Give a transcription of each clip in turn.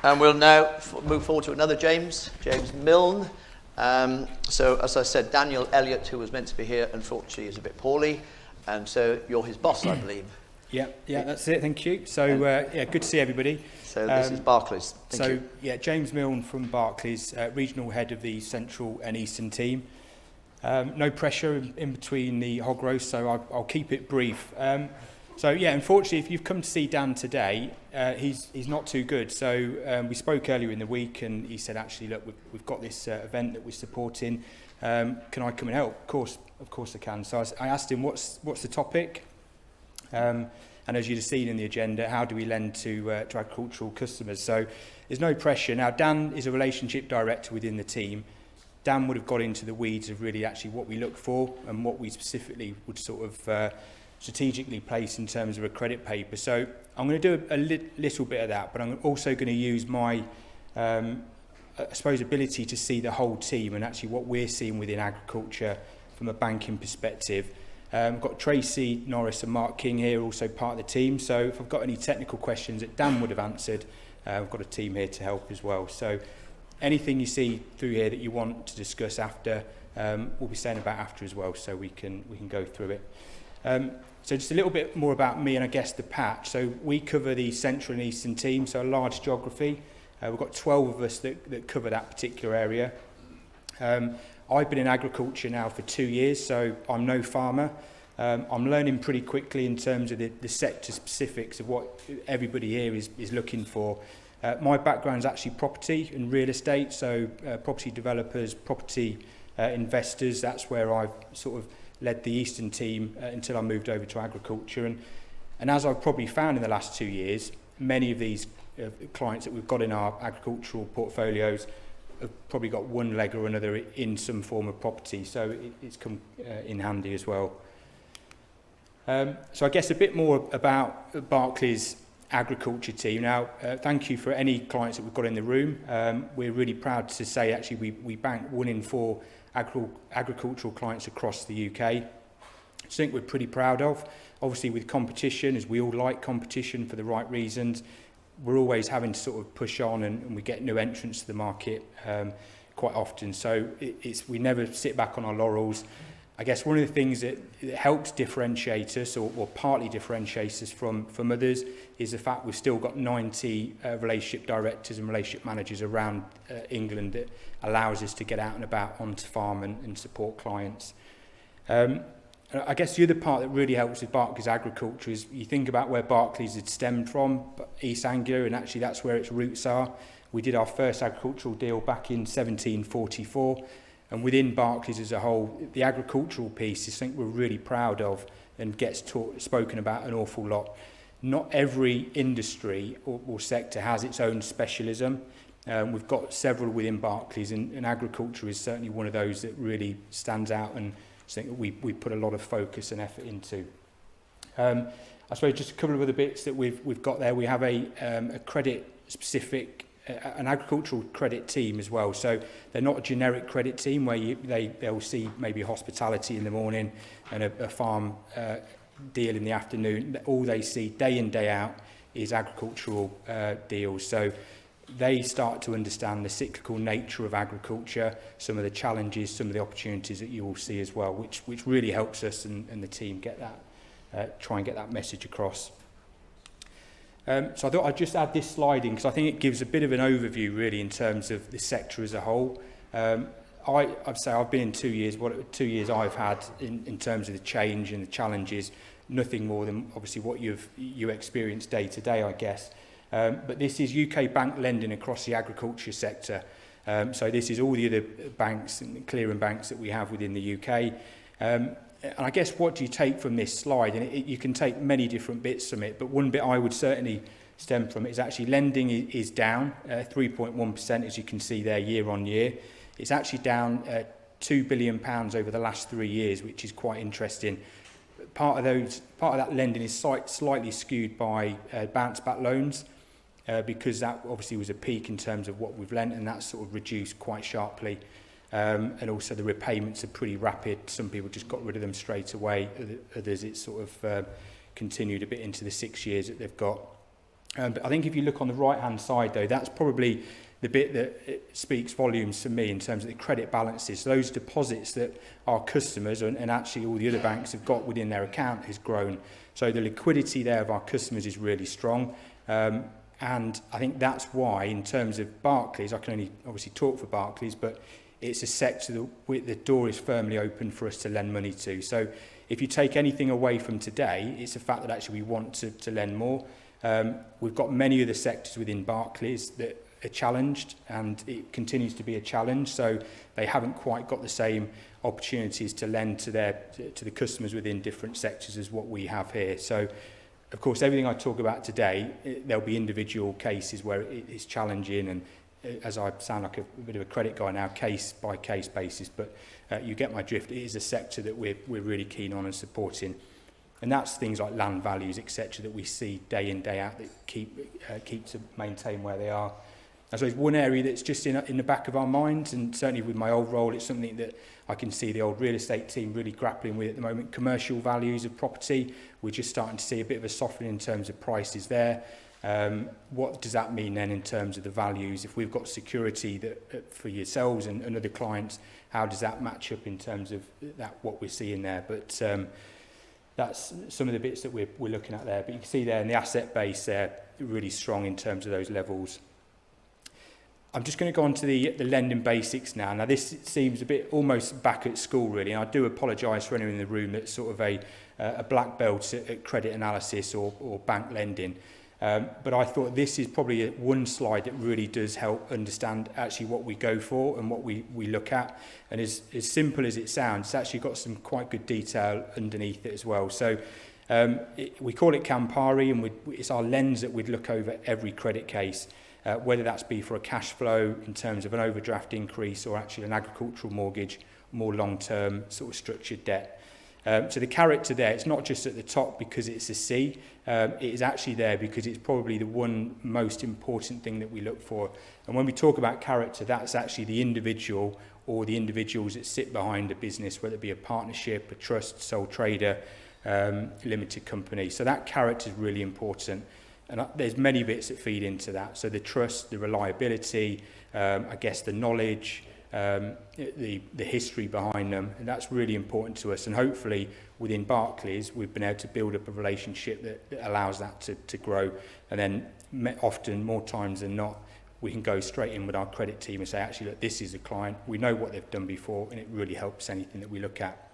And we'll now move forward to another James Milne. So as I said, Daniel Elliott, who was meant to be here, unfortunately is a bit poorly. And so you're his boss, I believe. Yeah, that's it. Thank you. So, good to see everybody. So this is Barclays. Thank you. James Milne from Barclays, regional head of the Central and Eastern team. No pressure in between the hog roast, so I'll keep it brief. Unfortunately, if you've come to see Dan today, he's not too good. So we spoke earlier in the week, and he said, actually, look, we've got this event that we're supporting. Can I come and help? Of course I can. So I asked him, what's the topic? And as you'd have seen in the agenda, how do we lend to agricultural customers? So there's no pressure. Now, Dan is a relationship director within the team. Dan would have got into the weeds of really actually what we look for and what we specifically would sort of strategically place in terms of a credit paper. So I'm going to do a little bit of that, but I'm also going to use my, ability to see the whole team and actually what we're seeing within agriculture from a banking perspective. I've got Tracy Norris and Mark King here, also part of the team. So if I've got any technical questions that Dan would have answered, I've got a team here to help as well. So anything you see through here that you want to discuss after, we'll be saying about after as well, so we can go through it. So just a little bit more about me and I guess the patch. So we cover the Central and Eastern team, so a large geography. We've got 12 of us that cover that particular area. I've been in agriculture now for 2 years, so I'm no farmer. I'm learning pretty quickly in terms of the sector specifics of what everybody here is looking for. My background is actually property and real estate, so property developers, property investors. That's where I've sort of led the Eastern team until I moved over to agriculture. And as I've probably found in the last 2 years, many of these clients that we've got in our agricultural portfolios have probably got one leg or another in some form of property, so it's come in handy as well. So I guess a bit more about Barclays agriculture team. Now, thank you for any clients that we've got in the room. We're really proud to say actually we bank 1 in 4 agricultural clients across the UK. Something we're pretty proud of. Obviously with competition, as we all like competition for the right reasons, we're always having to sort of push on and we get new entrants to the market quite often. So we never sit back on our laurels. I guess one of the things that helps differentiate us or partly differentiates us from others is the fact we've still got 90 relationship directors and relationship managers around England that allows us to get out and about onto farm and support clients. I guess the other part that really helps with Barclays agriculture is you think about where Barclays had stemmed from, East Anglia, and actually that's where its roots are. We did our first agricultural deal back in 1744, and within Barclays as a whole, the agricultural piece is something we're really proud of and gets spoken about an awful lot. Not every industry or sector has its own specialism. We've got several within Barclays, and agriculture is certainly one of those that really stands out and something that we put a lot of focus and effort into. I suppose just a couple of other bits that we've got there. We have a credit specific, an agricultural credit team as well. So they're not a generic credit team where they'll see maybe hospitality in the morning and a farm deal in the afternoon. All they see day in, day out is agricultural deals. So they start to understand the cyclical nature of agriculture, some of the challenges, some of the opportunities that you will see as well, which really helps us and the team get that, try and get that message across. So I thought I'd just add this slide in because I think it gives a bit of an overview really in terms of the sector as a whole. I'd say I've been in 2 years, what 2 years I've had in terms of the change and the challenges, nothing more than obviously what you experience day to day, I guess. But this is UK bank lending across the agriculture sector. So this is all the other banks and clearing banks that we have within the UK. And I guess what do you take from this slide? And you can take many different bits from it, but one bit I would certainly stem from it is actually lending is down 3.1%, as you can see there, year on year. It's actually down £2 billion over the last 3 years, which is quite interesting. Part of that lending is slightly skewed by bounce back loans. Because that obviously was a peak in terms of what we've lent, and that's sort of reduced quite sharply. And also the repayments are pretty rapid. Some people just got rid of them straight away. Others, it's sort of continued a bit into the 6 years that they've got. But I think if you look on the right-hand side, though, that's probably the bit that it speaks volumes to me in terms of the credit balances. Those deposits that our customers and actually all the other banks have got within their account has grown. So the liquidity there of our customers is really strong. And I think that's why, in terms of Barclays, I can only obviously talk for Barclays, but it's a sector that the door is firmly open for us to lend money to. So if you take anything away from today, it's the fact that actually we want to lend more. We've got many other sectors within Barclays that are challenged, and it continues to be a challenge. So they haven't quite got the same opportunities to lend to the customers within different sectors as what we have here. So, of course, everything I talk about today, there'll be individual cases where it's challenging, and as I sound like a bit of a credit guy now, case by case basis. But you get my drift. It is a sector that we're really keen on and supporting. And that's things like land values, etc., that we see day in, day out that keep to maintain where they are. I suppose one area that's just in the back of our minds, and certainly with my old role, it's something that I can see the old real estate team really grappling with at the moment. Commercial values of property, we're just starting to see a bit of a softening in terms of prices there. What does that mean then in terms of the values? If we've got security that for yourselves and other clients, how does that match up in terms of that what we're seeing there? But that's some of the bits that we're looking at there. But you can see there in the asset base there, really strong in terms of those levels. I'm just going to go on to the lending basics now. Now, this seems a bit almost back at school, really. And I do apologise for anyone in the room that's sort of a black belt at credit analysis or bank lending. But I thought this is probably one slide that really does help understand actually what we go for and what we look at. And as simple as it sounds, it's actually got some quite good detail underneath it as well. So we call it Campari, and it's our lens that we'd look over every credit case. Whether that's be for a cash flow in terms of an overdraft increase or actually an agricultural mortgage, more long-term sort of structured debt. So the character there, it's not just at the top because it's a C, it is actually there because it's probably the one most important thing that we look for. And when we talk about character, that's actually the individual or the individuals that sit behind a business, whether it be a partnership, a trust, sole trader, limited company. So that character is really important. And there's many bits that feed into that. So the trust, the reliability, I guess the knowledge, the history behind them, and that's really important to us. And hopefully within Barclays, we've been able to build up a relationship that allows that to grow. And then often, more times than not, we can go straight in with our credit team and say, actually, look, this is a client. We know what they've done before, and it really helps anything that we look at.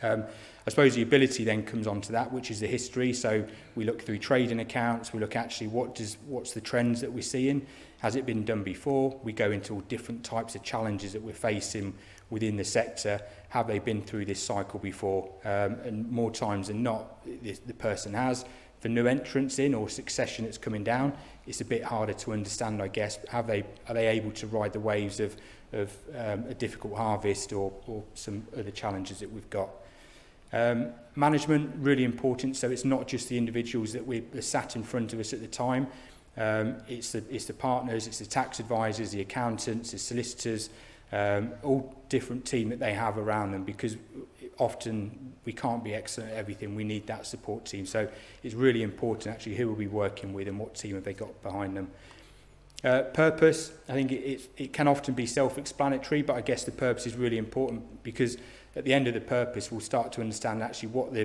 I suppose the ability then comes on to that, which is the history. So we look through trading accounts, we look actually what's the trends that we're seeing, has it been done before? We go into all different types of challenges that we're facing within the sector. Have they been through this cycle before? And more times than not, the person has. For new entrants in or succession that's coming down, it's a bit harder to understand, I guess. Are they able to ride the waves of a difficult harvest or some other challenges that we've got? Management, really important. So it's not just the individuals that we're sat in front of us at the time. It's the partners, it's the tax advisors, the accountants, the solicitors, all different team that they have around them, because often we can't be excellent at everything. We need that support team. So it's really important actually who we'll be working with and what team have they got behind them. Purpose, I think it can often be self-explanatory, but I guess the purpose is really important, because at the end of the purpose, we'll start to understand actually what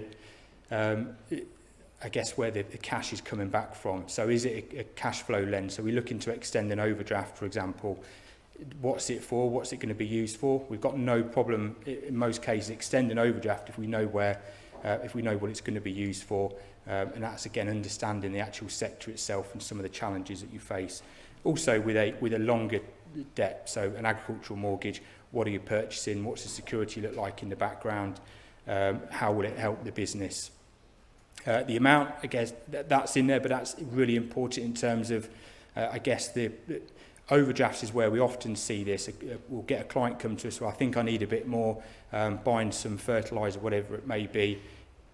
I guess where the cash is coming back from. So is it a cash flow lens? So we're looking to extend an overdraft, for example. What's it for? What's it going to be used for? We've got no problem in most cases extend an overdraft if we know what it's going to be used for. And that's again understanding the actual sector itself and some of the challenges that you face. Also with a longer debt, so an agricultural mortgage, what are you purchasing? What's the security look like in the background? How will it help the business? The amount, I guess, that's in there, but that's really important in terms of, I guess, the overdrafts is where we often see this. We'll get a client come to us, well, I think I need a bit more, buying some fertiliser, whatever it may be.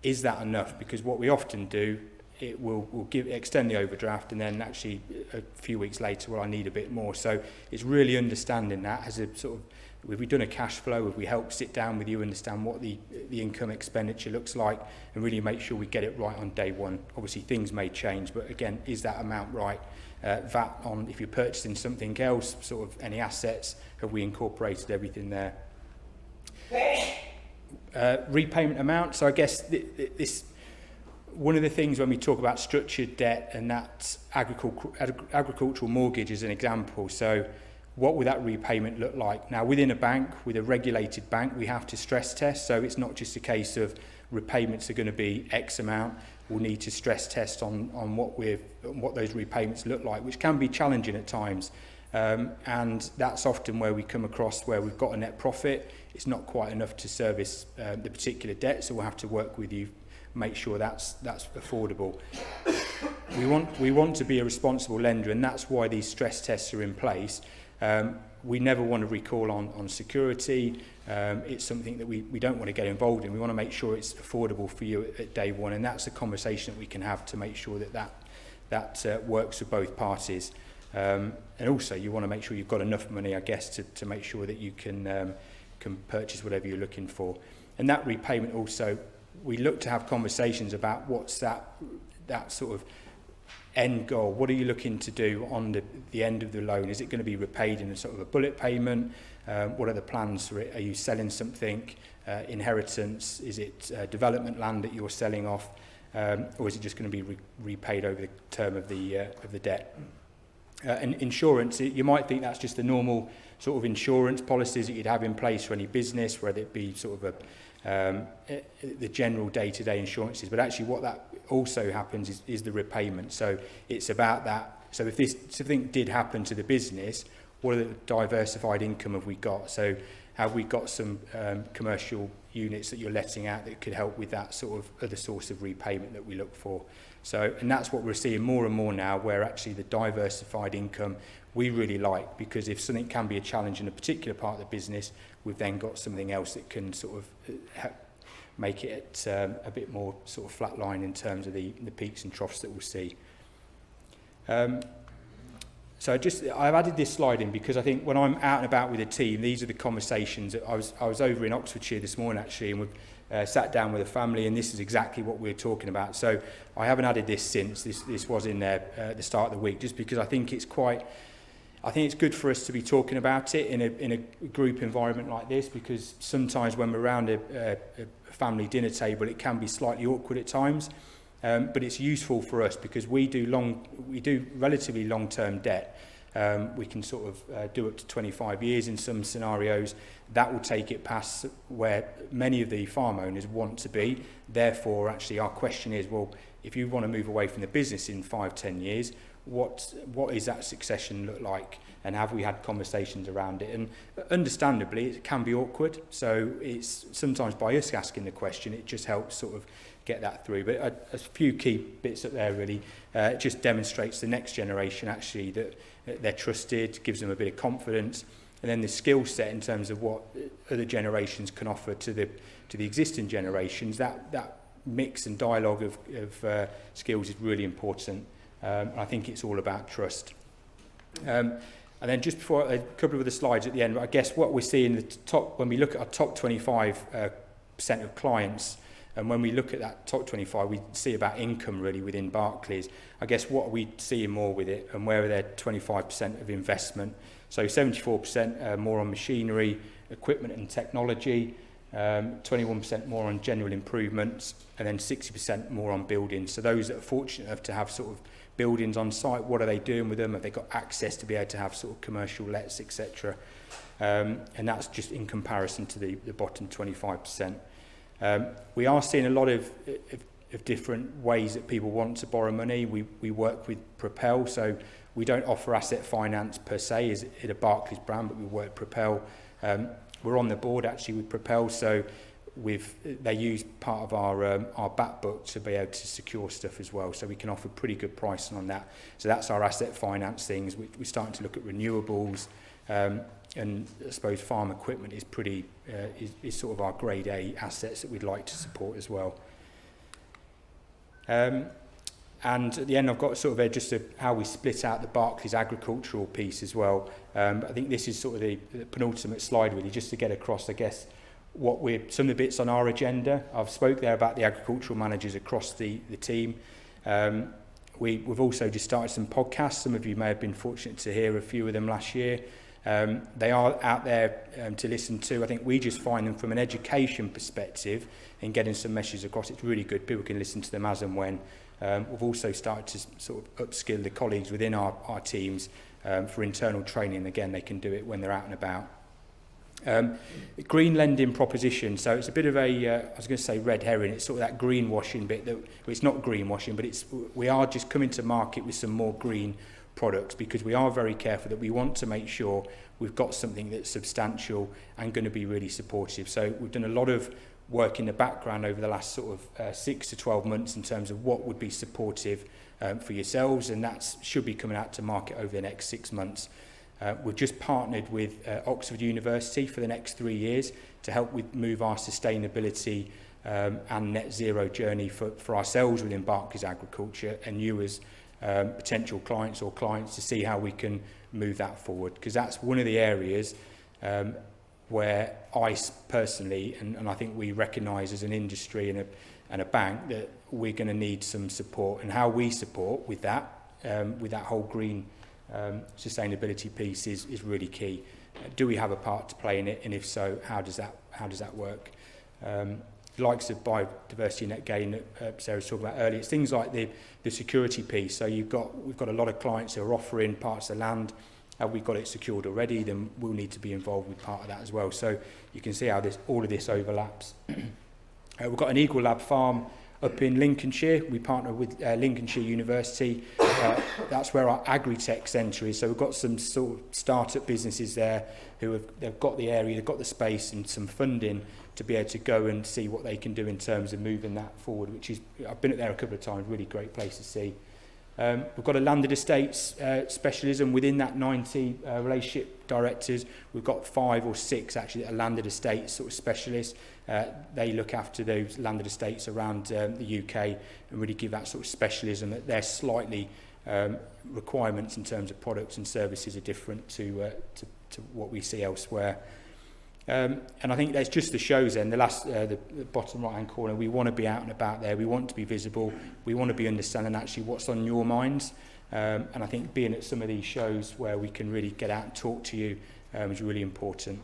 Is that enough? Because what we often do, it will extend the overdraft, and then actually a few weeks later, well, I need a bit more. So it's really understanding that as a sort of, if we've done a cash flow, if we help sit down with you, understand what the income expenditure looks like, and really make sure we get it right on day one. Obviously things may change, but again, is that amount right? VAT on, if you're purchasing something else, sort of any assets, have we incorporated everything there? Repayment amount. So I guess this, one of the things when we talk about structured debt, and that's agricultural mortgage as an example. So what would that repayment look like? Now, within a bank, with a regulated bank, we have to stress test. So it's not just a case of repayments are going to be X amount. We'll need to stress test on what those repayments look like, which can be challenging at times. And that's often where we come across where we've got a net profit. It's not quite enough to service the particular debt, so we'll have to work with you, make sure that's affordable. We want to be a responsible lender, and that's why these stress tests are in place. We never want to recall on security. It's something that we don't want to get involved in. We want to make sure it's affordable for you at day one, and that's a conversation that we can have to make sure that works for both parties. And also you want to make sure you've got enough money, I guess, to make sure that you can purchase whatever you're looking for. And that repayment also, we look to have conversations about what's that sort of end goal. What are you looking to do on the end of the loan? Is it going to be repaid in a sort of a bullet payment? What are the plans for it? Are you selling something, inheritance? Is it development land that you're selling off? Or is it just going to be repaid over the term of the debt? And insurance, you might think that's just the normal sort of insurance policies that you'd have in place for any business, whether it be sort of the general day-to-day insurances. But actually what that also happens is the repayment. So it's about that. So if something did happen to the business, what are the diversified income have we got? So have we got some commercial units that you're letting out that could help with that sort of other source of repayment that we look for? So, and that's what we're seeing more and more now, where actually the diversified income we really like, because if something can be a challenge in a particular part of the business, we've then got something else that can sort of make it a bit more sort of flatline in terms of the peaks and troughs that we'll see. So I've added this slide in because I think when I'm out and about with a team, these are the conversations that I was over in Oxfordshire this morning actually, and we've sat down with a family, and this is exactly what we're talking about. So I haven't added this since this was in there at the start of the week, just because I think it's good for us to be talking about it in a group environment like this, because sometimes when we're around a family dinner table, it can be slightly awkward at times. But it's useful for us because we do relatively long-term debt. We can sort of do up to 25 years in some scenarios. That will take it past where many of the farm owners want to be. Therefore, actually, our question is, well, if you want to move away from the business in 5-10 years, what is that succession look like? And have we had conversations around it? And understandably, it can be awkward. So it's sometimes by us asking the question, it just helps sort of get that through. But a few key bits up there really. It just demonstrates the next generation actually that they're trusted, gives them a bit of confidence, and then the skill set in terms of what other generations can offer to the existing generations. That mix and dialogue of skills is really important. I think it's all about trust. And then just before a couple of other slides at the end, I guess what we're seeing the top when we look at our top 25% of clients. And when we look at that top 25, we see about income really within Barclays. I guess what are we seeing more with it, and where are there 25% of investment? So 74% more on machinery, equipment and technology, 21% more on general improvements, and then 60% more on buildings. So those that are fortunate enough to have sort of buildings on site, what are they doing with them? Have they got access to be able to have sort of commercial lets, etc.? And that's just in comparison to the bottom 25%. We are seeing a lot of different ways that people want to borrow money. We work with Propel, so we don't offer asset finance per se as in a Barclays brand, but we work with Propel. We're on the board actually with Propel, so they use part of our back book to be able to secure stuff as well, so we can offer pretty good pricing on that. So that's our asset finance things. We're starting to look at renewables. And I suppose farm equipment is pretty is sort of our grade A assets that we'd like to support as well. And at the end, I've got sort of just how we split out the Barclays agricultural piece as well. I think this is sort of the penultimate slide, really, just to get across, I guess, some of the bits on our agenda. I've spoke there about the agricultural managers across the team. We've also just started some podcasts. Some of you may have been fortunate to hear a few of them last year. They are out there to listen to. I think we just find them from an education perspective in getting some messages across. It's really good. People can listen to them as and when. We've also started to sort of upskill the colleagues within our teams for internal training. Again, they can do it when they're out and about. Green lending proposition. So it's a bit of a, I was going to say red herring. It's sort of that greenwashing bit. That it's not greenwashing, but we are just coming to market with some more green products because we are very careful that we want to make sure we've got something that's substantial and going to be really supportive. So we've done a lot of work in the background over the last sort of 6 to 12 months in terms of what would be supportive for yourselves, and that should be coming out to market over the next 6 months. We've just partnered with Oxford University for the next 3 years to help move our sustainability and net zero journey for ourselves within Barclays Agriculture and you as potential clients or clients to see how we can move that forward, because that's one of the areas where I personally, and I think we recognise as an industry and a bank, that we're going to need some support, and how we support with that whole green sustainability piece is really key. Do we have a part to play in it, and if so, how does that work? Likes of biodiversity net gain that Sarah was talking about earlier, it's things like the security piece. So we've got a lot of clients who are offering parts of the land. Have we got it secured already? Then we'll need to be involved with part of that as well. So you can see how all of this overlaps. We've got an Eagle Lab farm up in Lincolnshire. We partner with Lincolnshire University. That's where our agri-tech centre is. So we've got some sort of start-up businesses there they've got the area, they've got the space and some funding to be able to go and see what they can do in terms of moving that forward, which is, I've been up there a couple of times, really great place to see. We've got a landed estates specialism within that 90 relationship directors. We've got 5 or 6 actually that are landed estates sort of specialists. They look after those landed estates around the UK and really give that sort of specialism. That their slightly requirements in terms of products and services are different to what we see elsewhere. And I think that's just the shows then. The bottom right hand corner, we want to be out and about there, we want to be visible, we want to be understanding actually what's on your minds, and I think being at some of these shows where we can really get out and talk to you is really important.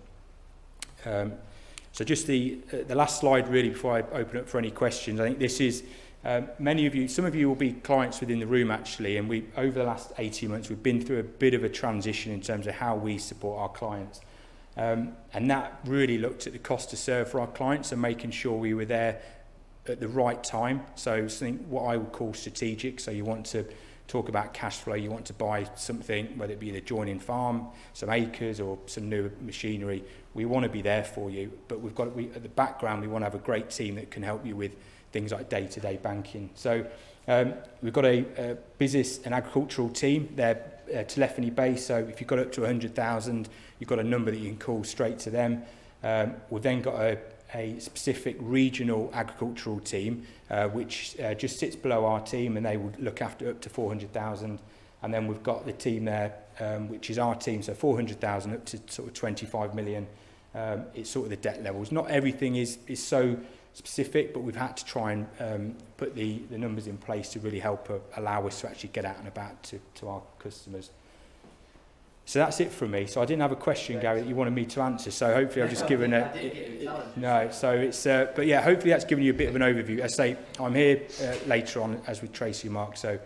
So just the last slide really before I open up for any questions. I think this is some of you will be clients within the room actually, and over the last 18 months we've been through a bit of a transition in terms of how we support our clients. And that really looked at the cost to serve for our clients and making sure we were there at the right time. So something what I would call strategic. So you want to talk about cash flow, you want to buy something, whether it be the adjoining farm, some acres or some new machinery. We want to be there for you, but at the background we want to have a great team that can help you with things like day-to-day banking. So we've got a business and agricultural team. They're telephony based, so if you've got up to 100,000, you've got a number that you can call straight to them. We've then got a specific regional agricultural team, which just sits below our team, and they will look after up to 400,000. And then we've got the team there, which is our team, so 400,000 up to sort of 25 million. It's sort of the debt levels. Not everything is so specific, but we've had to try and put the numbers in place to really help allow us to actually get out and about to our customers. So that's it from me. So I didn't have a question, Gary, that you wanted me to answer. So hopefully I've just given so it's but yeah, hopefully that's given you a bit of an overview. As I say, I'm here later on as with Tracy and Mark, so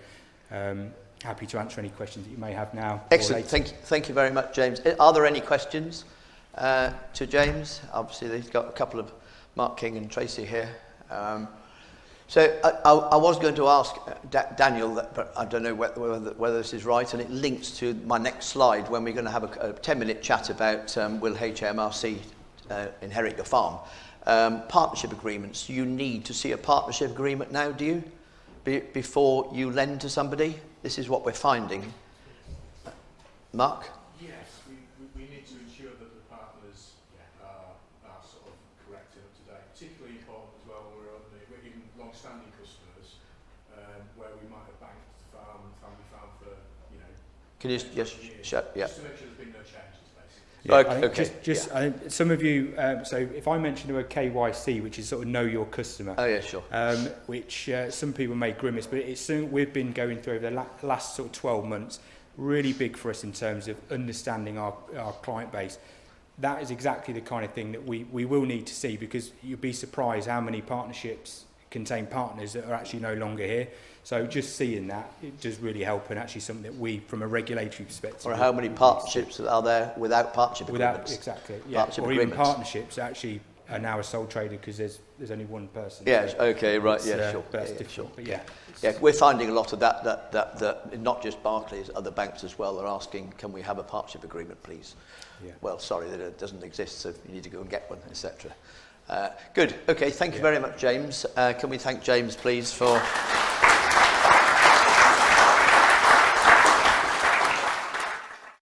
happy to answer any questions that you may have now. Excellent. Thank you very much, James. Are there any questions to James? Obviously, he's got a couple of Mark King and Tracy here. So I was going to ask Daniel, but I don't know whether this is right, and it links to my next slide when we're going to have a 10-minute chat about will HMRC inherit your farm. Partnership agreements. You need to see a partnership agreement now, do you? Before you lend to somebody? This is what we're finding. Mark? Yes, we need to ensure that the partners are sort of correct and up to date. Particularly important as well when we're even long-standing customers, where we might have banked Can you just shut? Yeah. Just to make sure there's been no changes, basically. Yeah. I think Okay, I think some of you, so if I mention the word KYC, which is sort of know your customer, Oh yeah, sure. which some people may grimace, but it's something we've been going through over the last sort of 12 months, really big for us in terms of understanding our client base. That is exactly the kind of thing that we will need to see, because you'll be surprised how many partnerships contain partners that are actually no longer here. So just seeing that, it does really help, and actually something that we, from a regulatory perspective... Or how many partnerships are there without partnership agreements? Exactly, yeah. Partnership or agreements. even partnerships actually are now a sole trader because there's only one person. Yes, so okay, right, yeah, sure. But that's Yeah, difficult, sure. but yeah. Yeah, we're finding a lot of that, not just Barclays, other banks as well are asking, can we have a partnership agreement, please? Yeah. Well, sorry, that it doesn't exist, so you need to go and get one, etc. Good, okay, thank you very much, James. Can we thank James, please, for...